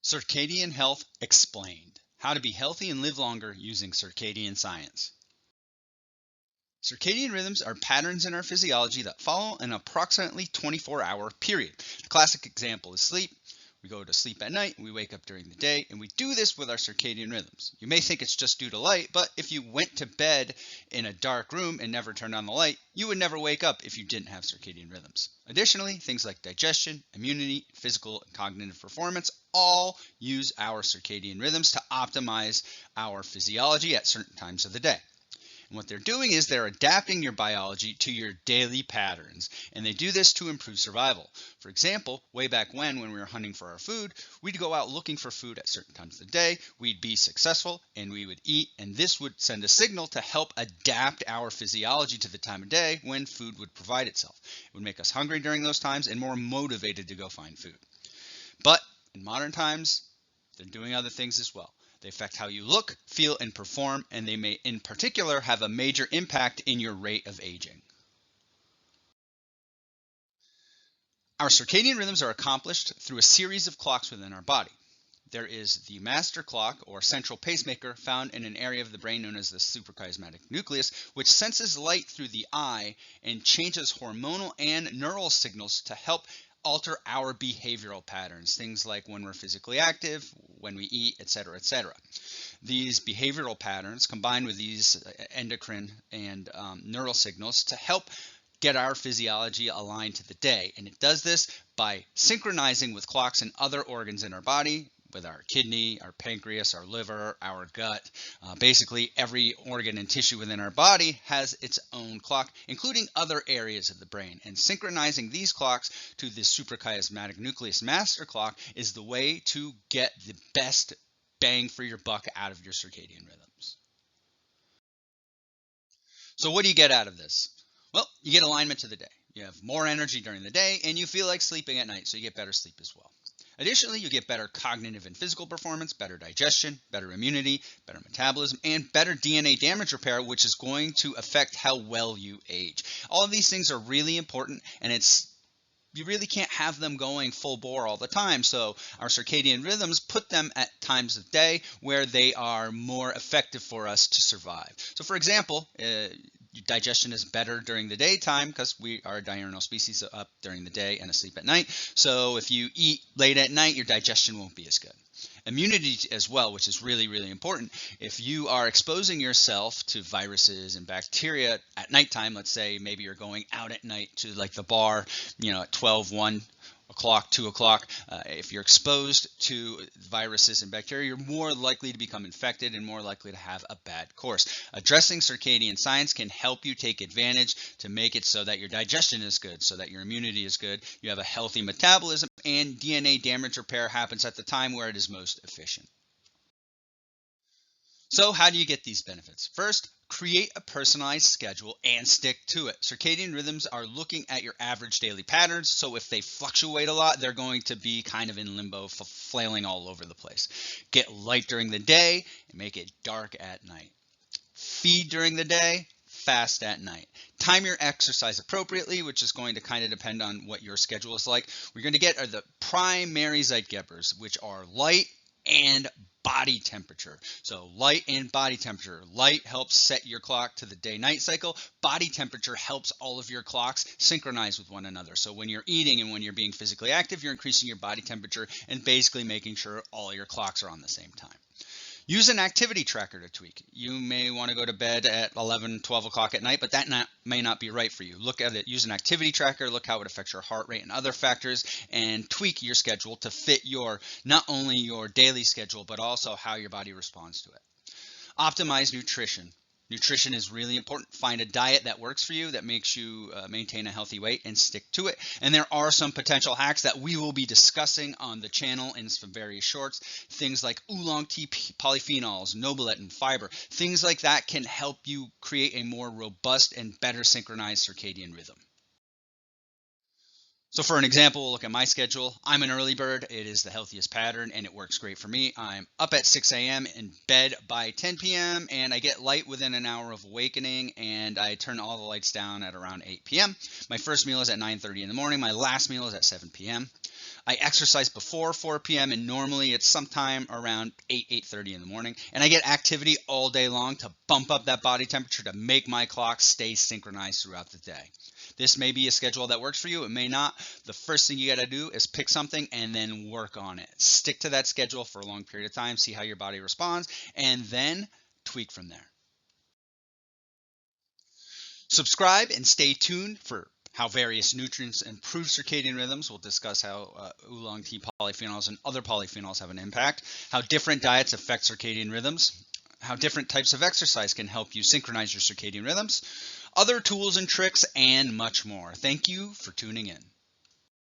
Circadian Health Explained: How to be healthy and live longer using circadian science. Circadian rhythms are patterns in our physiology that follow an approximately 24-hour period. A classic example is sleep. We go to sleep at night, we wake up during the day, and we do this with our circadian rhythms. You may think it's just due to light, but if you went to bed in a dark room and never turned on the light, you would never wake up if you didn't have circadian rhythms. Additionally, things like digestion, immunity, physical and cognitive performance all use our circadian rhythms to optimize our physiology at certain times of the day. And what they're doing is they're adapting your biology to your daily patterns, and they do this to improve survival. For example, way back when we were hunting for our food, we'd go out looking for food at certain times of the day, we'd be successful, and we would eat, and this would send a signal to help adapt our physiology to the time of day when food would provide itself. It would make us hungry during those times and more motivated to go find food. But in modern times, they're doing other things as well. They affect how you look, feel, and perform, and they may in particular have a major impact in your rate of aging. Our circadian rhythms are accomplished through a series of clocks within our body. There is the master clock, or central pacemaker, found in an area of the brain known as the suprachiasmatic nucleus, which senses light through the eye and changes hormonal and neural signals to help alter our behavioral patterns, things like when we're physically active, when we eat, etc., etc. These behavioral patterns combine with these endocrine and neural signals to help get our physiology aligned to the day. And it does this by synchronizing with clocks in other organs in our body, with our kidney, our pancreas, our liver, our gut. Basically, every organ and tissue within our body has its own clock, including other areas of the brain. And synchronizing these clocks to the suprachiasmatic nucleus master clock is the way to get the best bang for your buck out of your circadian rhythms. So what do you get out of this? Well, you get alignment to the day. You have more energy during the day, and you feel like sleeping at night, so you get better sleep as well. Additionally, you get better cognitive and physical performance, better digestion, better immunity, better metabolism, and better DNA damage repair, which is going to affect how well you age. All of these things are really important, and you really can't have them going full bore all the time. So our circadian rhythms put them at times of day where they are more effective for us to survive. So for example, digestion is better during the daytime because we are a diurnal species, so up during the day and asleep at night. So if you eat late at night, your digestion won't be as good. Immunity as well, which is really, really important. If you are exposing yourself to viruses and bacteria at nighttime, let's say maybe you're going out at night to like the bar, at 12, 1 o'clock, 2 o'clock, if you're exposed to viruses and bacteria, you're more likely to become infected and more likely to have a bad course. Addressing circadian science can help you take advantage to make it so that your digestion is good, so that your immunity is good, you have a healthy metabolism, and DNA damage repair happens at the time where it is most efficient. So how do you get these benefits? First, create a personalized schedule and stick to it. Circadian rhythms are looking at your average daily patterns, so if they fluctuate a lot, they're going to be kind of in limbo, flailing all over the place. Get light during the day and make it dark at night. Feed during the day, fast at night. Time your exercise appropriately, which is going to kind of depend on what your schedule is like. We're going to get the primary zeitgebers, which are light and body temperature. So light and body temperature. Light helps set your clock to the day-night cycle. Body temperature helps all of your clocks synchronize with one another. So when you're eating and when you're being physically active, you're increasing your body temperature and basically making sure all your clocks are on the same time. Use an activity tracker to tweak. You may want to go to bed at 11, 12 o'clock at night, but that may not be right for you. Look at it, use an activity tracker, look how it affects your heart rate and other factors, and tweak your schedule to fit not only your daily schedule, but also how your body responds to it. Optimize nutrition. Nutrition is really important. Find a diet that works for you, that makes you maintain a healthy weight, and stick to it. And there are some potential hacks that we will be discussing on the channel in some various shorts. Things like oolong tea polyphenols, nobiletin, fiber. Things like that can help you create a more robust and better synchronized circadian rhythm. So for an example, we'll look at my schedule. I'm an early bird. It is the healthiest pattern and it works great for me. I'm up at 6 a.m. in bed by 10 p.m. and I get light within an hour of awakening, and I turn all the lights down at around 8 p.m. My first meal is at 9:30 in the morning. My last meal is at 7 p.m. I exercise before 4 p.m. and normally it's sometime around 8:30 in the morning. And I get activity all day long to bump up that body temperature to make my clock stay synchronized throughout the day. This may be a schedule that works for you. It may not. The first thing you got to do is pick something and then work on it. Stick to that schedule for a long period of time, see how your body responds, and then tweak from there. Subscribe and stay tuned for how various nutrients improve circadian rhythms. We'll discuss how oolong tea polyphenols and other polyphenols have an impact, how different diets affect circadian rhythms, how different types of exercise can help you synchronize your circadian rhythms, other tools and tricks, and much more. Thank you for tuning in.